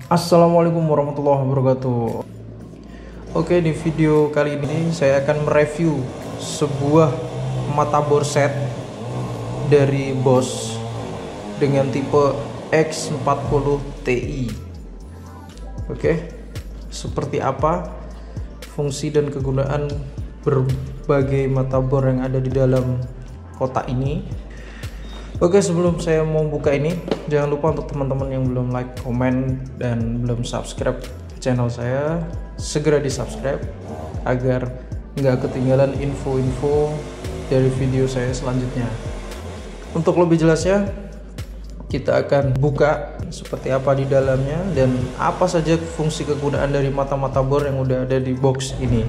Assalamualaikum warahmatullahi wabarakatuh. Oke, di video kali ini saya akan mereview sebuah motherboard set dari Bosch dengan tipe X40 Ti. Oke, seperti apa fungsi dan kegunaan berbagai motherboard yang ada di dalam kotak ini. Oke, sebelum saya mau buka ini, jangan lupa untuk teman-teman yang belum like, komen, dan belum subscribe channel saya, segera di subscribe agar nggak ketinggalan info-info dari video saya selanjutnya. Untuk lebih jelasnya, kita akan buka seperti apa di dalamnya dan apa saja fungsi kegunaan dari motherboard yang udah ada di box ini.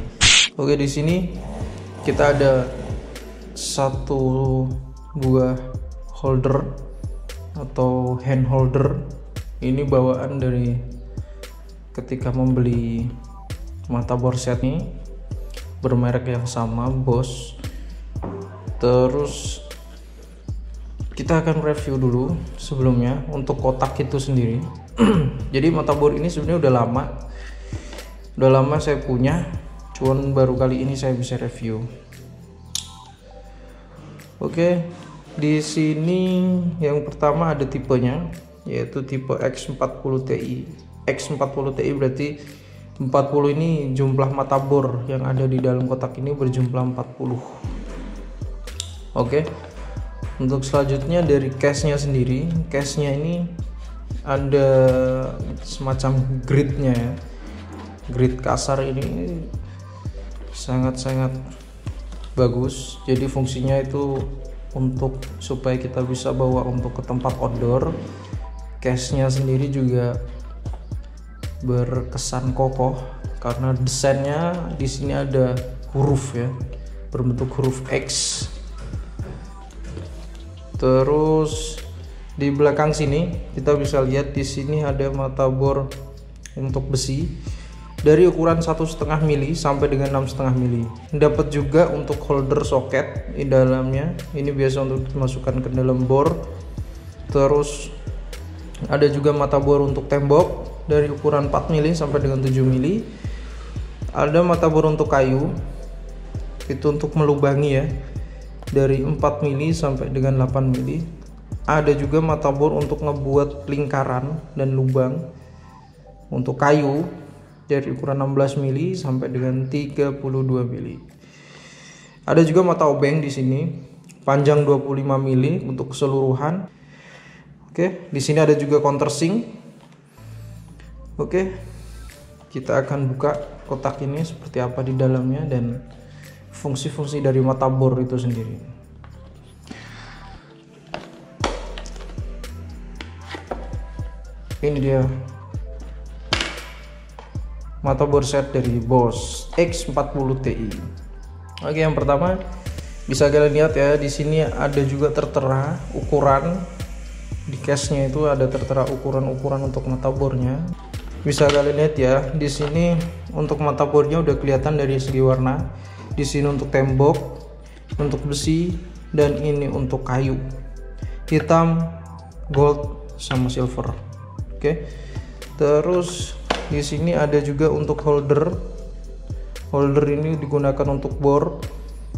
Oke, di sini kita ada satu buah holder atau hand holder. Ini bawaan dari ketika membeli motherboard set ini, bermerek yang sama, Bosch. Terus kita akan review dulu sebelumnya untuk kotak itu sendiri. Jadi motherboard ini sebenarnya udah lama saya punya, cuman baru kali ini saya bisa review. Oke, di sini yang pertama ada tipenya, yaitu tipe X40 Ti. X40 Ti berarti 40 ini jumlah motherboard yang ada di dalam kotak ini berjumlah 40. Oke, untuk selanjutnya dari case-nya sendiri, case-nya ini ada semacam gridnya ya. Grid kasar ini sangat-sangat bagus, jadi fungsinya itu untuk supaya kita bisa bawa untuk ke tempat outdoor. Case-nya sendiri juga berkesan kokoh karena desainnya di sini ada huruf ya, berbentuk huruf X. Terus di belakang sini kita bisa lihat di sini ada motherboard untuk besi dari ukuran 1,5 mili sampai dengan 6,5 mili. Dapat juga untuk holder soket di dalamnya. Ini biasa untuk dimasukkan ke dalam bor. Terus ada juga motherboard untuk tembok dari ukuran 4 mili sampai dengan 7 mili. Ada motherboard untuk kayu. Itu untuk melubangi ya. Dari 4 mili sampai dengan 8 mili. Ada juga motherboard untuk ngebuat lingkaran dan lubang untuk kayu dari ukuran 16 mili sampai dengan 32 mili. Ada juga mata obeng di sini, panjang 25 mili untuk keseluruhan. Oke, di sini ada juga countersink. Oke, kita akan buka kotak ini seperti apa di dalamnya dan fungsi-fungsi dari motherboard itu sendiri. Ini dia motherboard set dari Bosch X40 Ti. Oke, yang pertama bisa kalian lihat ya, di sini ada juga tertera ukuran di case-nya, itu ada tertera ukuran-ukuran untuk motherboardnya. Bisa kalian lihat ya, di sini untuk motherboardnya udah kelihatan dari segi warna. Di sini untuk tembok, untuk besi, dan ini untuk kayu, hitam, gold, sama silver. Oke, terus di sini ada juga untuk holder. Holder ini digunakan untuk bor,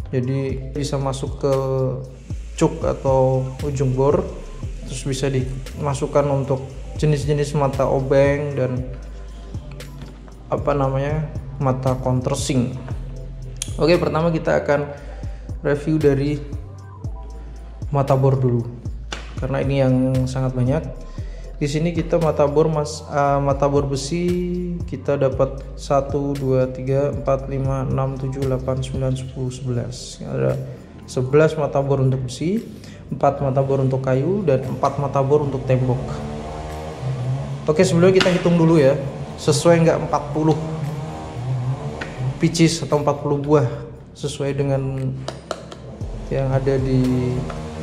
jadi bisa masuk ke cuk atau ujung bor, terus bisa dimasukkan untuk jenis-jenis mata obeng dan mata countersink. Oke, pertama kita akan review dari motherboard dulu karena ini yang sangat banyak. Di sini kita motherboard besi kita dapat 1 2 3 4 5 6 7 8 9 10 11. Ada 11 motherboard untuk besi, 4 motherboard untuk kayu, dan 4 motherboard untuk tembok. Oke, sebelumnya kita hitung dulu ya, sesuai nggak 40 pieces atau 40 buah sesuai dengan yang ada di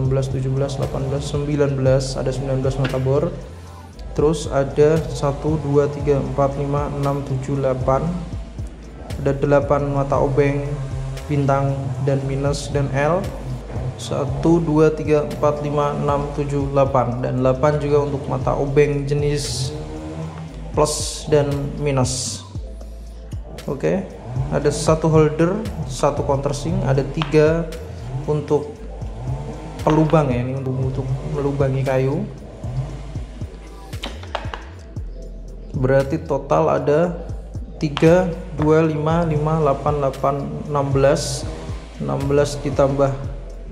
16, 17, 18, 19, ada 19 mata bor. Terus ada 1, 2, 3, 4, 5, 6, 7, 8. Ada 8 mata obeng bintang dan minus dan L. 1, 2, 3, 4, 5, 6, 7, 8. Dan 8 juga untuk mata obeng jenis plus dan minus. Oke, ada 1 holder, 1 countersink, ada 3 untuk pelubang ya, ini untuk melubangi kayu. Berarti total ada 3, 2, 5, 5, 8, 8, 16. 16 ditambah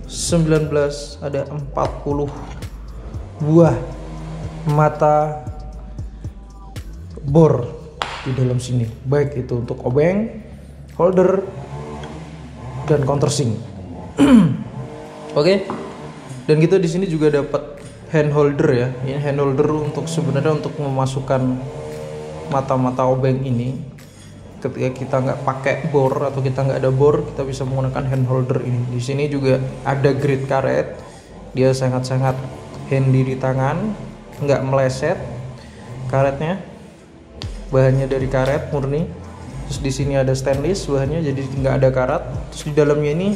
19, ada 40 buah mata bor di dalam sini, baik itu untuk obeng, holder, dan countersink. Oke. Dan kita di sini juga dapat hand holder ya. Ini hand holder untuk sebenarnya untuk memasukkan mata-mata obeng ini. Ketika kita nggak pakai bor atau kita nggak ada bor, kita bisa menggunakan hand holder ini. Di sini juga ada grid karet. Dia sangat-sangat handy di tangan, nggak meleset karetnya. Bahannya dari karet murni. Terus di sini ada stainless bahannya, jadi nggak ada karat. Terus di dalamnya ini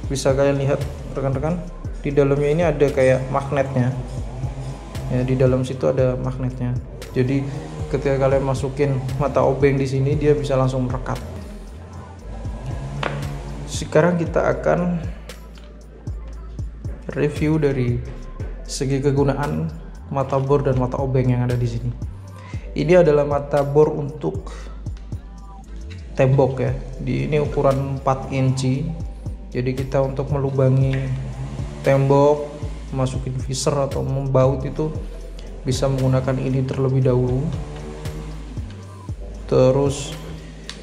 bisa kalian lihat rekan-rekan, di dalamnya ini ada kayak magnetnya. Ya, di dalam situ ada magnetnya. Jadi ketika kalian masukin mata obeng di sini, dia bisa langsung merekat. Sekarang kita akan review dari segi kegunaan mata bor dan mata obeng yang ada di sini. Ini adalah mata bor untuk tembok ya. Ini ukuran 4 inci. Jadi kita untuk melubangi tembok, masukin visor atau membaut itu bisa menggunakan ini terlebih dahulu. Terus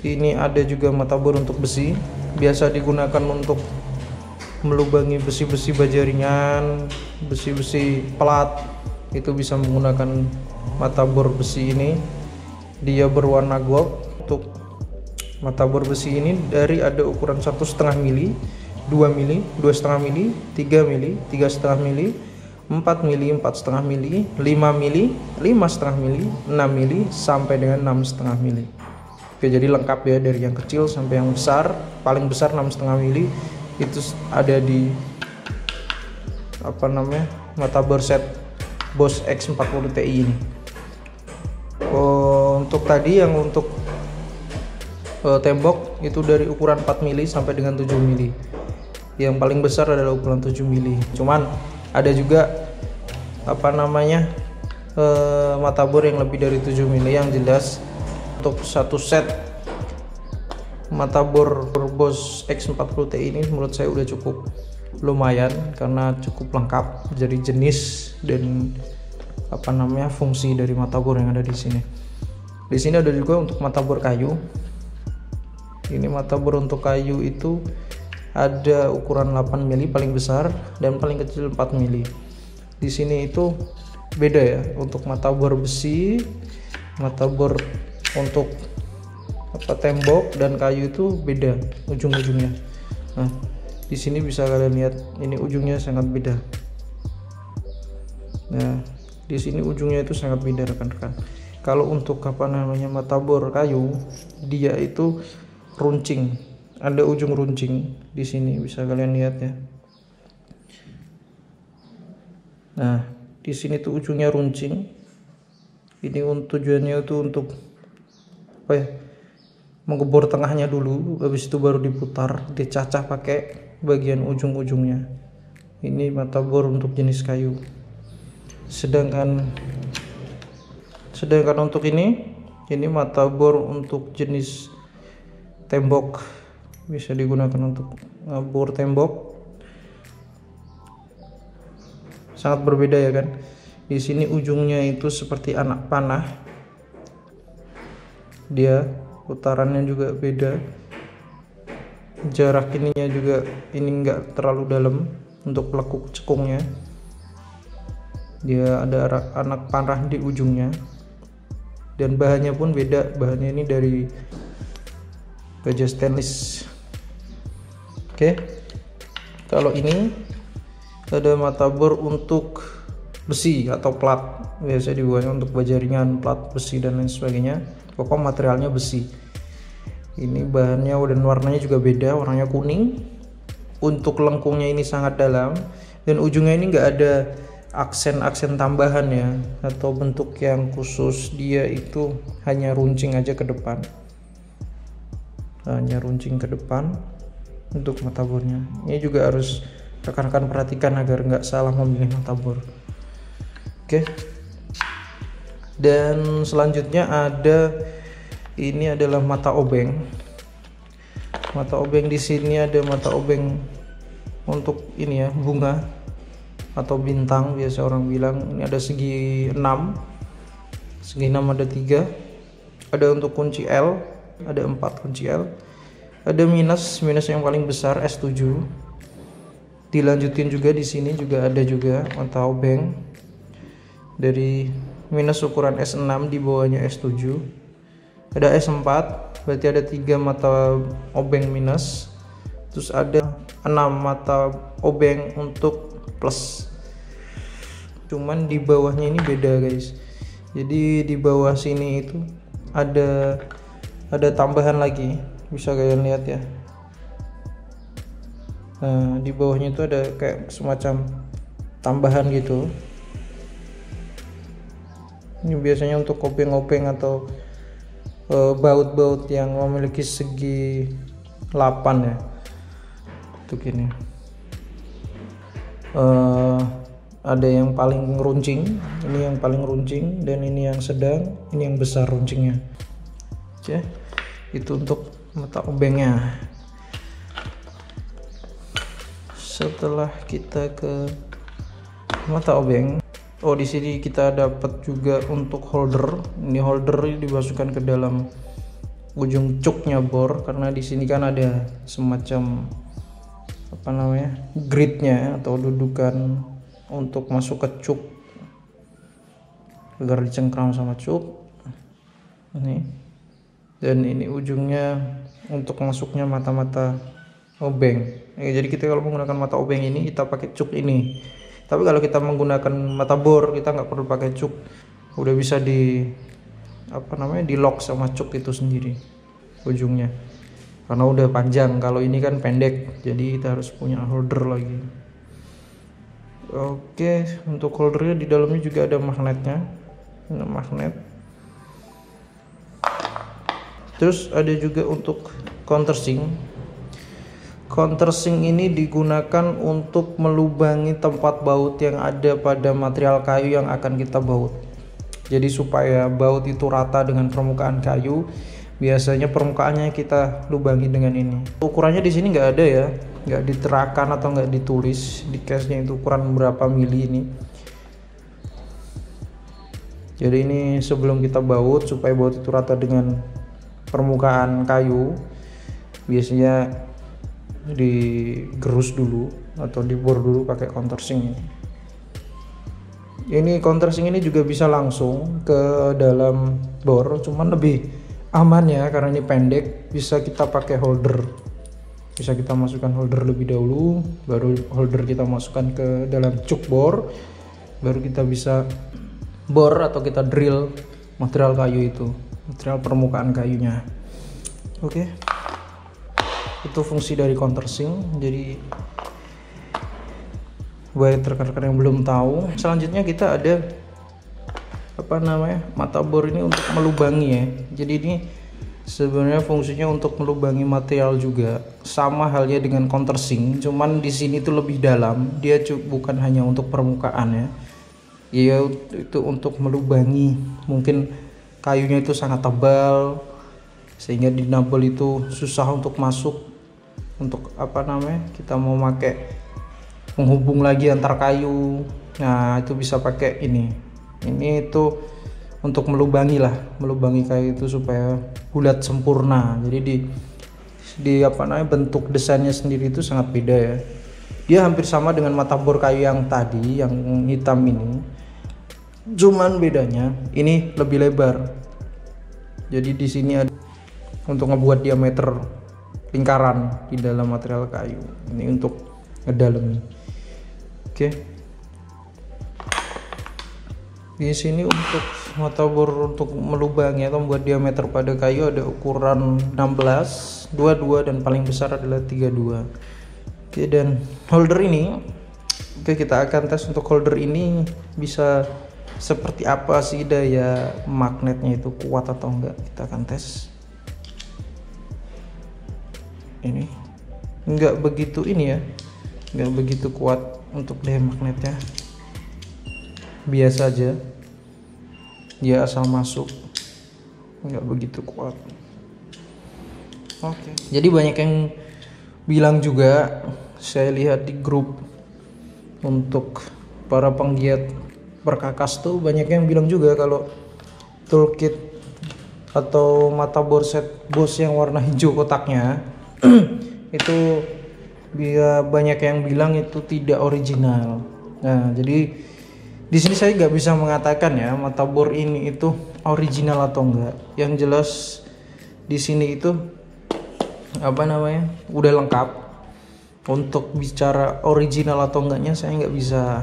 ini ada juga mata bor untuk besi, biasa digunakan untuk melubangi besi-besi baja ringan, besi-besi pelat. Itu bisa menggunakan mata bor besi ini. Dia berwarna gold. Untuk mata bor besi ini dari ada ukuran 1,5 mili, 2 mili, 2,5 mili, 3 mili, 3,5 mili, 4 mili, 4,5 mili, 5 mili, 5,5 mili, 6 mili, sampai dengan 6,5 mili. Oke, jadi lengkap ya, dari yang kecil sampai yang besar. Paling besar 6,5 mili itu ada di mata bor set Boss X40 Ti ini. Untuk tadi yang untuk tembok itu dari ukuran 4 mili sampai dengan 7 mili. Yang paling besar adalah ukuran 7 mili. Cuman ada juga mata bor yang lebih dari 7 mili. Yang jelas untuk satu set mata bor Boss X40 Ti ini menurut saya udah cukup lumayan, karena cukup lengkap dari jenis dan fungsi dari mata bor yang ada di sini. Di sini ada juga untuk mata bor kayu. Ini mata bor untuk kayu itu ada ukuran 8 mili paling besar dan paling kecil 4 mili. Di sini itu beda ya, untuk mata bor besi, mata bor untuk tembok dan kayu itu beda ujung-ujungnya. Nah, di sini bisa kalian lihat, ini ujungnya sangat beda. Nah, di sini ujungnya itu sangat beda rekan-rekan. Kalau untuk mata bor kayu, dia itu runcing, ada ujung runcing di sini, bisa kalian lihat ya. Nah, di sini tuh ujungnya runcing. Ini tujuannya itu untuk mengebor tengahnya dulu, habis itu baru diputar, dicacah pakai bagian ujung-ujungnya. Ini mata bor untuk jenis kayu. Sedangkan untuk ini mata bor untuk jenis tembok, bisa digunakan untuk bor tembok. Sangat berbeda ya kan. Di sini ujungnya itu seperti anak panah. Dia putarannya juga beda. Jarak ininya juga ini enggak terlalu dalam untuk lekuk cekungnya. Dia ada anak panah di ujungnya, dan bahannya pun beda. Bahannya ini dari baja stainless. Oke, kalau ini ada mata bor untuk besi atau plat, biasa dibuatnya untuk baja ringan, plat besi dan lain sebagainya. Pokok materialnya besi. Ini bahannya dan warnanya juga beda, warnanya kuning. Untuk lengkungnya ini sangat dalam, dan ujungnya ini enggak ada aksen-aksen tambahan ya, atau bentuk yang khusus. Dia itu hanya runcing aja ke depan, hanya runcing ke depan untuk mata bornya. Ini juga harus rekan-rekan perhatikan agar nggak salah memilih mata bor. Oke, dan selanjutnya ini adalah mata obeng. Mata obeng di sini ada mata obeng untuk ini ya, bunga atau bintang biasa orang bilang. Ini ada segi 6, segi 6 ada 3, ada untuk kunci L, ada 4 kunci L, ada minus yang paling besar S7. Dilanjutin juga di sini juga ada juga mata obeng dari minus ukuran S6, di bawahnya S7. Ada S4, berarti ada 3 mata obeng minus. Terus ada 6 mata obeng untuk plus. Cuman di bawahnya ini beda guys. Jadi di bawah sini itu ada tambahan lagi, bisa kalian lihat ya. Nah, di bawahnya itu ada kayak semacam tambahan gitu. Ini biasanya untuk obeng-obeng atau baut-baut yang memiliki segi 8 ya. Untuk ini ada yang paling runcing, ini yang paling runcing, dan ini yang sedang, ini yang besar runcingnya. Oke, itu untuk mata obengnya. Setelah kita ke mata obeng, di sini kita dapat juga untuk holder. Ini holder dimasukkan ke dalam ujung cuknya bor, karena di sini kan ada semacam gridnya atau dudukan untuk masuk ke cuk agar dicengkram sama cuk ini. Dan ini ujungnya untuk masuknya mata-mata obeng. Jadi kita kalau menggunakan mata obeng ini kita pakai cuk ini. Tapi kalau kita menggunakan mata bor kita nggak perlu pakai cuk, udah bisa di lock sama cuk itu sendiri ujungnya, karena udah panjang. Kalau ini kan pendek, jadi kita harus punya holder lagi. Oke, untuk holdernya di dalamnya juga ada magnetnya, magnet. Terus ada juga untuk countersink. Countersink ini digunakan untuk melubangi tempat baut yang ada pada material kayu yang akan kita baut. Jadi supaya baut itu rata dengan permukaan kayu, biasanya permukaannya kita lubangi dengan ini. Ukurannya di sini nggak ada ya, nggak diterakan atau nggak ditulis di case-nya itu ukuran berapa mili ini. Jadi ini sebelum kita baut, supaya baut itu rata dengan permukaan kayu, biasanya digerus dulu atau dibor dulu pakai countersink ini. Ini countersink ini juga bisa langsung ke dalam bor, cuman lebih aman ya karena ini pendek. Bisa kita pakai holder, bisa kita masukkan holder lebih dahulu, baru holder kita masukkan ke dalam cuk bor, baru kita bisa bor atau kita drill material kayu itu, material permukaan kayunya. Oke, itu fungsi dari countersink. Jadi buat rekan-rekan yang belum tahu, selanjutnya kita ada mata bor ini untuk melubangi ya. Jadi ini sebenarnya fungsinya untuk melubangi material juga, sama halnya dengan countersink, cuman di sini tuh lebih dalam. Dia bukan hanya untuk permukaan ya, itu untuk melubangi. Mungkin kayunya itu sangat tebal sehingga di nabel itu susah untuk masuk. Untuk kita mau pakai penghubung lagi antar kayu, nah itu bisa pakai ini itu untuk melubangi kayu itu supaya bulat sempurna. Jadi bentuk desainnya sendiri itu sangat beda ya. Dia hampir sama dengan mata bor kayu yang tadi yang hitam ini, Cuman bedanya ini lebih lebar. Jadi di sini ada untuk ngebuat diameter lingkaran di dalam material kayu. Ini untuk ngedalemi. Oke. Di sini untuk mata bor untuk melubangi atau membuat diameter pada kayu ada ukuran 16, 22 dan paling besar adalah 32. Oke, dan holder ini kita akan tes untuk holder ini bisa seperti apa sih daya magnetnya, itu kuat atau enggak. Kita akan tes. Ini enggak begitu enggak begitu kuat untuk daya magnetnya, biasa aja, dia asal masuk, nggak begitu kuat. Oke. Jadi banyak yang bilang juga, saya lihat di grup untuk para penggiat perkakas tuh banyak yang bilang juga kalau toolkit atau mata bor set Bosch yang warna hijau kotaknya itu banyak yang bilang itu tidak original. Nah, jadi di sini saya nggak bisa mengatakan ya mata bor ini itu original atau enggak. Yang jelas di sini itu udah lengkap. Untuk bicara original atau enggaknya saya nggak bisa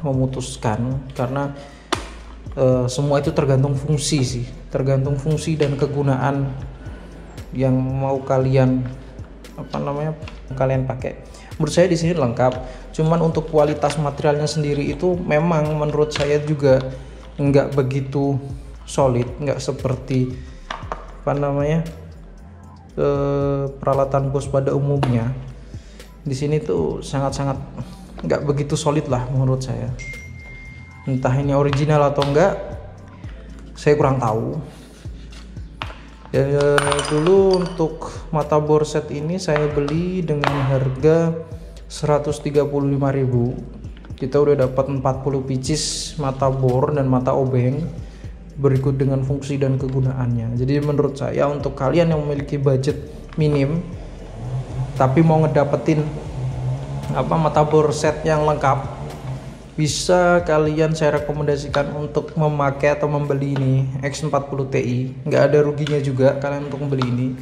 memutuskan, karena semua itu tergantung fungsi dan kegunaan yang mau kalian kalian pakai. Menurut saya di sini lengkap. Cuman untuk kualitas materialnya sendiri itu memang menurut saya juga nggak begitu solid, nggak seperti peralatan Bosch pada umumnya. Di sini tuh sangat-sangat nggak begitu solid lah menurut saya. Entah ini original atau enggak, saya kurang tahu. Ya, dulu untuk mata bor set ini saya beli dengan harga 135.000. Kita udah dapat 40 pieces mata bor dan mata obeng berikut dengan fungsi dan kegunaannya. Jadi menurut saya untuk kalian yang memiliki budget minim tapi mau ngedapetin mata bor set yang lengkap, bisa kalian saya rekomendasikan untuk memakai atau membeli ini X40 Ti. Nggak ada ruginya juga kalian untuk membeli ini,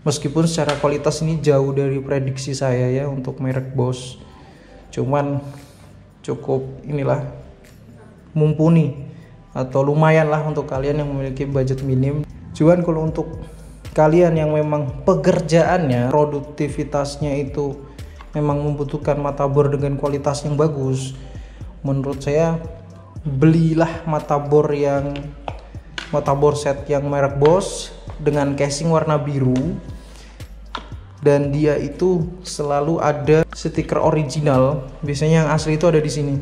meskipun secara kualitas ini jauh dari prediksi saya ya untuk merek Bosch. Cuman cukup mumpuni atau lumayan lah untuk kalian yang memiliki budget minim. Cuman kalau untuk kalian yang memang pekerjaannya, produktivitasnya itu memang membutuhkan mata bor dengan kualitas yang bagus, menurut saya belilah mata bor set yang merek Bosch dengan casing warna biru, dan dia itu selalu ada stiker original. Biasanya yang asli itu ada di sini.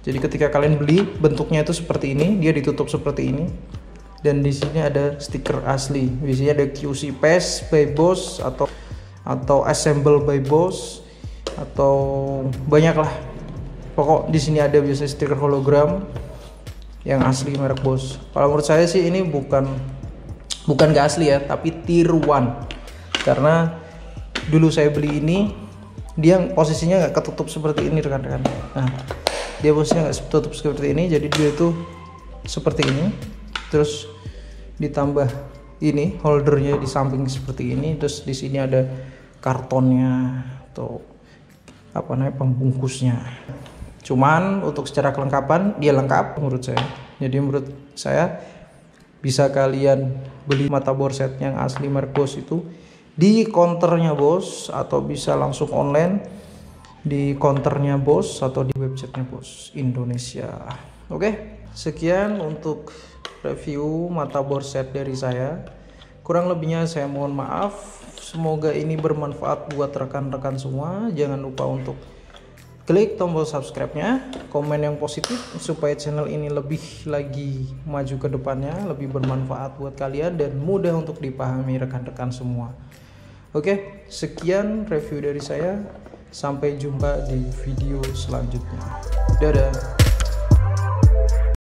Jadi ketika kalian beli, bentuknya itu seperti ini, dia ditutup seperti ini, dan di sini ada stiker asli. Biasanya ada QC Paste by Bosch atau Assemble by Bosch atau banyak lah. Pokok di sini ada biasanya stiker hologram yang asli merek Bosch. Kalau menurut saya sih ini bukan gak asli ya, tapi tiruan. Karena dulu saya beli ini, dia posisinya nggak ketutup seperti ini rekan-rekan. Nah, dia posisinya nggak tutup seperti ini, jadi dia itu seperti ini. Terus ditambah ini holdernya di samping seperti ini. Terus di sini ada kartonnya atau pembungkusnya. Cuman untuk secara kelengkapan dia lengkap menurut saya. Jadi menurut saya bisa kalian beli mata bor set yang asli merek Bosch itu di counternya Bosch, atau bisa langsung online di counternya Bosch atau di websitenya Bosch Indonesia. Oke, sekian untuk review mata bor set dari saya. Kurang lebihnya saya mohon maaf. Semoga ini bermanfaat buat rekan-rekan semua. Jangan lupa untuk klik tombol subscribe-nya, komen yang positif supaya channel ini lebih lagi maju ke depannya, lebih bermanfaat buat kalian dan mudah untuk dipahami rekan-rekan semua. Oke, sekian review dari saya. Sampai jumpa di video selanjutnya. Dadah.